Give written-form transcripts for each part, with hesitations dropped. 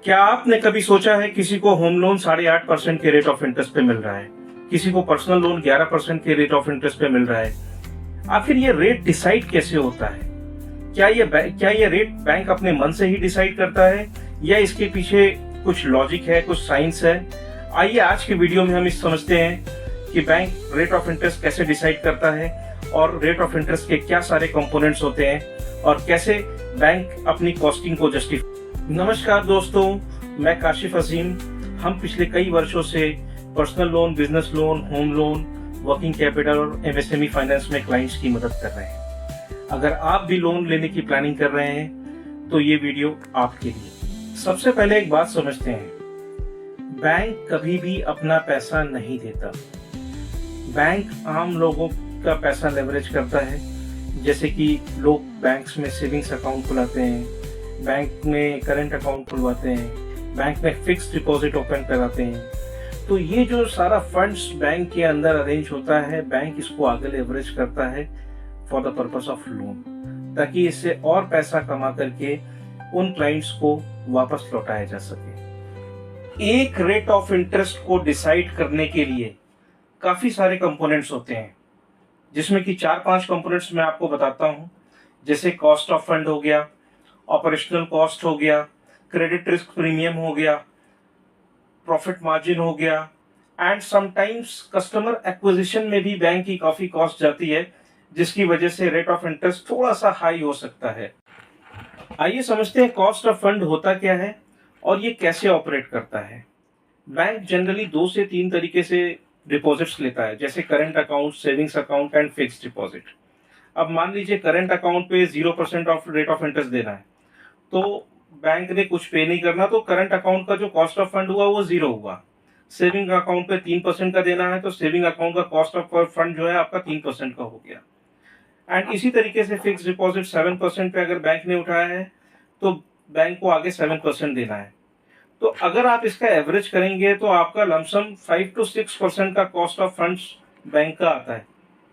क्या आपने कभी सोचा है किसी को होम लोन 8.5% के रेट ऑफ इंटरेस्ट पे मिल रहा है, किसी को पर्सनल लोन 11% के रेट ऑफ इंटरेस्ट पे मिल रहा है। आखिर ये रेट डिसाइड कैसे होता है? क्या ये रेट बैंक अपने मन से ही डिसाइड करता है या इसके पीछे कुछ लॉजिक है, कुछ साइंस है? आइए आज के वीडियो में हम इस समझते हैं कि बैंक रेट ऑफ इंटरेस्ट कैसे डिसाइड करता है और रेट ऑफ इंटरेस्ट के क्या सारे कंपोनेंट्स होते हैं और कैसे बैंक अपनी कॉस्टिंग को जस्टिफाई। नमस्कार दोस्तों, मैं काशिफ अजीम। हम पिछले कई वर्षों से personal loan, business loan, home loan, working capital और एमएसएमई फाइनेंस में क्लाइंट्स की मदद कर रहे हैं। अगर आप भी लोन लेने की प्लानिंग कर रहे हैं तो ये वीडियो आपके लिए। सबसे पहले एक बात समझते हैं, बैंक कभी भी अपना पैसा नहीं देता। बैंक आम लोगों का पैसा लेवरेज करता है, जैसे कि लोग बैंक्स में सेविंग्स अकाउंट खुलाते हैं, बैंक में करंट अकाउंट खुलवाते हैं, बैंक में फिक्स्ड डिपॉजिट ओपन कराते हैं। तो ये जो सारा फंड्स बैंक के अंदर अरेंज होता है, बैंक इसको आगे लेवरेज करता है for the purpose of loan, ताकि इससे और पैसा कमा करके उन क्लाइंट्स को वापस लौटाया जा सके। एक रेट ऑफ इंटरेस्ट को डिसाइड करने के लिए काफी सारे कंपोनेंट्स होते हैं, जिसमें कि 4-5 कंपोनेंट्स मैं आपको बताता हूं। जैसे कॉस्ट ऑफ फंड हो गया, ऑपरेशनल कॉस्ट हो गया, क्रेडिट रिस्क प्रीमियम हो गया, प्रॉफिट मार्जिन हो गया, एंड समटाइम्स कस्टमर एक्विजिशन में भी बैंक की काफी कॉस्ट जाती है, जिसकी वजह से रेट ऑफ इंटरेस्ट थोड़ा सा हाई हो सकता है। आइए समझते हैं कॉस्ट ऑफ फंड होता क्या है और ये कैसे ऑपरेट करता है। बैंक जनरली 2 से 3 तरीके से डिपॉजिट्स लेता है, जैसे current account, savings account and fixed deposit. अब मान लीजिए करंट अकाउंट पे 0% ऑफ रेट ऑफ इंटरेस्ट देना है, तो बैंक ने कुछ पे नहीं करना, तो करंट अकाउंट का जो कॉस्ट ऑफ फंड हुआ वो 0 हुआ। सेविंग अकाउंट पे 3% का देना है, तो सेविंग अकाउंट का कॉस्ट ऑफ फंड जो है आपका 3% का हो गया। एंड इसी तरीके से फिक्स डिपॉजिट 7% पे अगर बैंक ने उठाया है तो बैंक को आगे 7% देना है। तो अगर आप इसका एवरेज करेंगे तो आपका लमसम 5 to 6% का कॉस्ट ऑफ फंड्स बैंक का आता है,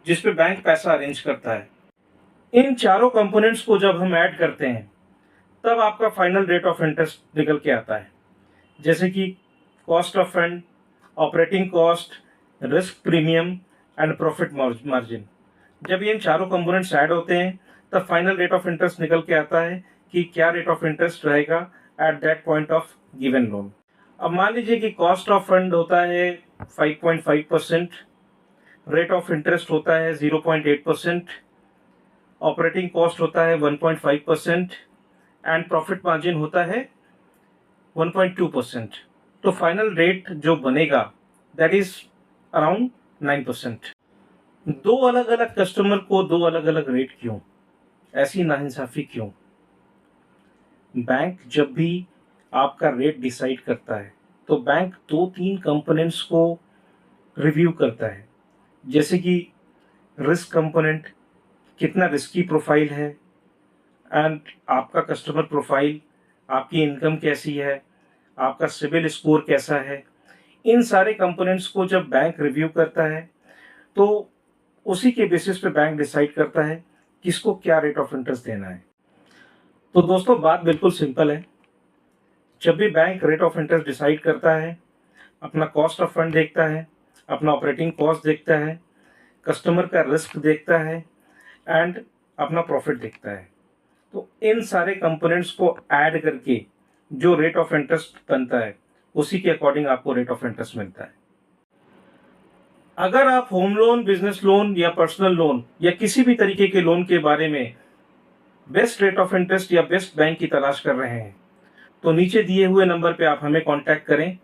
जिसपे बैंक पैसा अरेंज करता है। इन चारों कंपोनेंट्स को जब हम ऐड करते हैं तब आपका फाइनल रेट ऑफ इंटरेस्ट निकल के आता है, जैसे कि cost of fund, operating cost, risk premium and profit margin. जब ये इन चारों कंपोनेंट्स ऐड होते हैं तब फाइनल रेट ऑफ इंटरेस्ट निकल के आता है कि क्या रेट ऑफ इंटरेस्ट रहेगा at that point of given loan. अब मान लीजिए कि कॉस्ट ऑफ फंड होता है 5.5%, रेट ऑफ इंटरेस्ट होता है 0.8%, ऑपरेटिंग कॉस्ट होता है 1.5% एंड प्रॉफिट मार्जिन होता है 1.2%। तो फाइनल रेट जो बनेगा दैट इज अराउंड 9%। दो अलग अलग कस्टमर को दो अलग अलग रेट क्यों? ऐसी नाइंसाफी क्यों? बैंक जब भी आपका रेट डिसाइड करता है तो बैंक 2-3 कंपोनेंट्स को रिव्यू करता है, जैसे कि रिस्क कंपोनेंट, कितना रिस्की प्रोफाइल है, एंड आपका कस्टमर प्रोफाइल, आपकी इनकम कैसी है, आपका सिबिल स्कोर कैसा है। इन सारे कंपोनेंट्स को जब बैंक रिव्यू करता है तो उसी के बेसिस पे बैंक डिसाइड करता है किसको क्या रेट ऑफ इंटरेस्ट देना है। तो दोस्तों बात बिल्कुल सिंपल है, जब भी bank rate of interest decide करता है, अपना कॉस्ट ऑफ फंड देखता है, अपना ऑपरेटिंग कॉस्ट देखता है, कस्टमर का रिस्क देखता है एंड अपना प्रॉफिट देखता है। तो इन सारे कंपोनेंट्स को ऐड करके जो रेट ऑफ इंटरेस्ट बनता है उसी के अकॉर्डिंग आपको रेट ऑफ इंटरेस्ट मिलता है। अगर आप होम लोन, बिजनेस लोन या पर्सनल लोन या किसी भी तरीके के लोन के बारे में बेस्ट रेट ऑफ इंटरेस्ट या बेस्ट बैंक की तलाश कर रहे हैं तो नीचे दिए हुए नंबर पे आप हमें कांटेक्ट करें।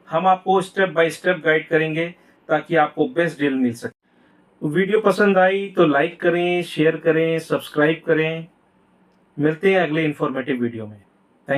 हम आपको स्टेप बाय स्टेप गाइड करेंगे ताकि आपको बेस्ट डील मिल सके। वीडियो पसंद आई तो लाइक करें, शेयर करें, सब्सक्राइब करें। मिलते हैं अगले इंफॉर्मेटिव वीडियो में।